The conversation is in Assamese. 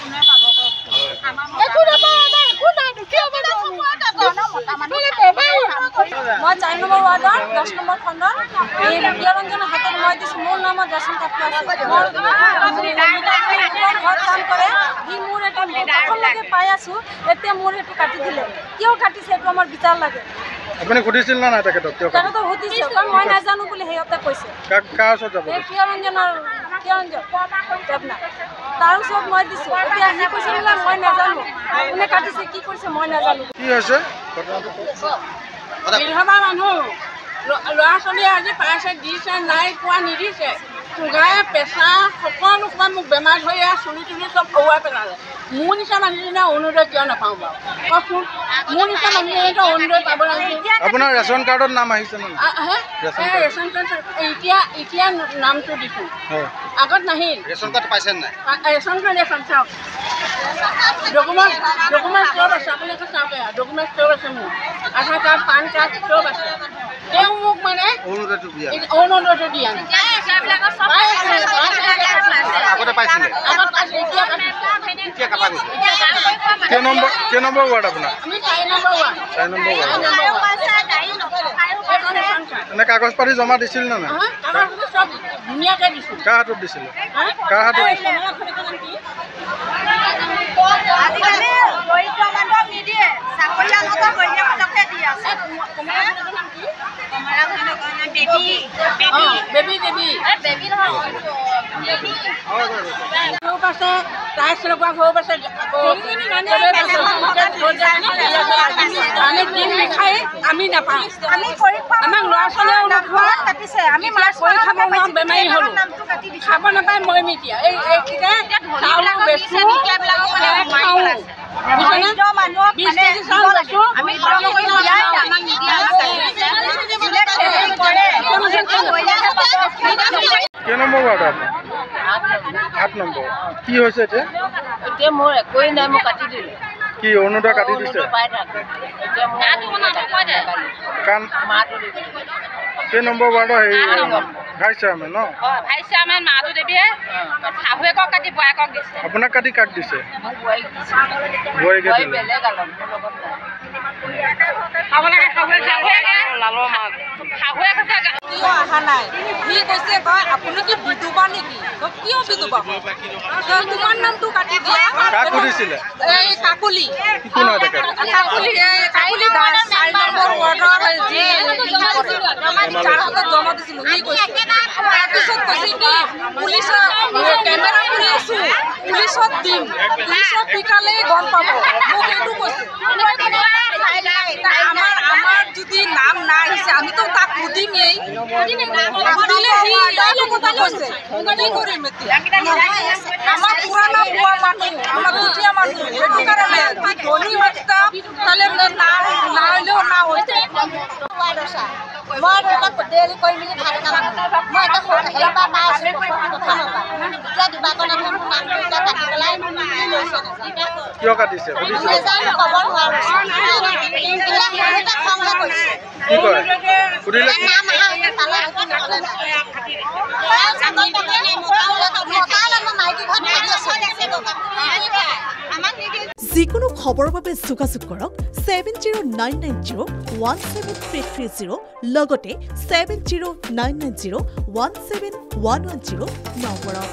মই 4 নম্বৰ ৱাৰ্ডৰ 10 নম্বৰ খণ্ডৰ এই প্ৰিয়ৰঞ্জন হাতত মই দিছোঁ মোৰ নামত ৰেচন কাৰ্ডটো আছে মোৰ ঘৰত কাম কৰে সি মোৰ এটা প্ৰথমলৈকে পাই আছোঁ এতিয়া মোৰ সেইটো কাটি দিলে কিয় কাটিছে এইটো আমাৰ বিচাৰ লাগে আপুনি সুধিছিল না নাই তেখেতক তেখেতক সুধিছে কাৰণ মই নাজানো বুলি সিহঁতে কৈছে কাৰ ওচৰত যাব এই প্ৰিয়ৰঞ্জন দেৱনাথ তাৰ ওচৰত মই দিছোঁ এতিয়া সি কৈছে বোলে মই নাজানো কোনে কাটিছে কি কৰিছে মই নাজানো কি হৈছে বিধৱা মানুহ ল'ৰা ছোৱালীয়ে আজি পাইছে দিছে নাই পোৱা নিদিছে চুগাৰে প্ৰেছাৰ সকলো সময় মোক বেমাৰ ধৰি চুলি তুলি চব খৰুৱাই পেলালে মোৰ নিচিনা মানুহজনে অৰুণোদয় কিয় নাপাওঁ বাৰু কওকচোন মোৰ নিচিনা মানুহজনেতো অৰুণোদয় পাব লাগে আপোনাৰ ৰেচন কাৰ্ডত নাম আহিছে নে ৰেচন কাৰ্ড এতিয়া নামটো দিছোঁ আগত নাহিল ৰেচন কাৰ্ড পাইছে নাই ৰেচন কাৰ্ড চাওক ডকুমেণ্ট চব আছে আপোনালোকে চাওক ডকুমেণ্ট চব আছে মোৰ আধাৰ কাৰ্ড পান কাৰ্ড চব আছে তেওঁ মোক মানে অৰুণোদয়টো দিয়া নাই আগতে পাইছিলে কেই নম্বৰ ৱাৰ্ড আপোনাৰ আমি 4 নম্বৰ ৱাৰ্ড এনে কাগজ পাতি জমা দিছিল নে নাই চব ধুনীয়াকৈ দিছোঁ কাৰ হাতত দিছিলে কাৰ হাতত আজিকালি দৰিদ্ৰ মানুহক নিদিয়ে চাকৰিয়াল মানুহকহে দি আছে টাইলছ লগোৱা ঘৰ আছে আমি নাপাওঁ আমাক ল'ৰা ছোৱালীয়েও নোখোৱা কাটিছে আমি কৰি খাব নোৱাৰোঁ বেমাৰী হ'লোঁ খাব নাপায় মই এতিয়া এইকেইটা চাউল বেচোঁ খাওঁ কেই নম্বৰ ৱাৰ্ড আপোনাৰ 8 নম্বৰ কি হৈছে এতিয়া মোৰ একোৱেই নাই মই কাটি দিলোঁ কি অৰুণোদয় কাটি দিছে কেই নম্বৰ ৱাৰ্ডৰ হেৰি ভাইচ চেয়াৰমেন ন ভাইচ চেয়াৰমেন মাধু দেৱীয়ে শাহুৱেকক কাটি বোৱায়েকক দিছে আপোনাক কাটি কাক দিছে বোৱাৰীকে দিলে অহা নাই সি কৈছে কয় আপুনি কি বিধৱা নেকি কিয় বিধৱা তোমাৰ নামটো কাটি দিয়া কাক সুধিছিলে এই কাকুলি কোন হয় তেখেত কাকুলি দাস 4 নম্বৰ ৱাৰ্ডৰ জমা দিছিলোঁ সি কৈছে তাৰপিছত কৈছে কি পুলিচত কেমেৰা কৰি আছোঁ পুলিচত দিম পুলিচত পিকালে গম পাব মোক এইটো কৈছে আমাৰ যদি নাম নাই আহিছে আমিতো তাক সুধিমেই সুধিলে সি এইটো কথা কৈছে কি কৰিম এতিয়া আমাৰ পুৰণা পোৱা মানুহ আমাৰ দুখীয়া মানুহ সেইটো কাৰণে ধনী মাত্ৰা তাহলে নাহলেও না হৈছে মই ডেইলি কৰি মেলি ভাত খাওঁ মই এটা হেল্পাৰ পাই আছোঁ কথা নকওঁ এতিয়া দিবাকৰণে মোৰ নামটো এতিয়া কাটি পেলাই কিয় কাটিছে সুধিছিলে ক'ব নোৱাৰোঁ খংহে কৰিছে কি কয় সুধিলে যিকোনো খবৰৰ বাবে যোগাযোগ কৰক 7099017330 লগতে 7099017110 নম্বৰত।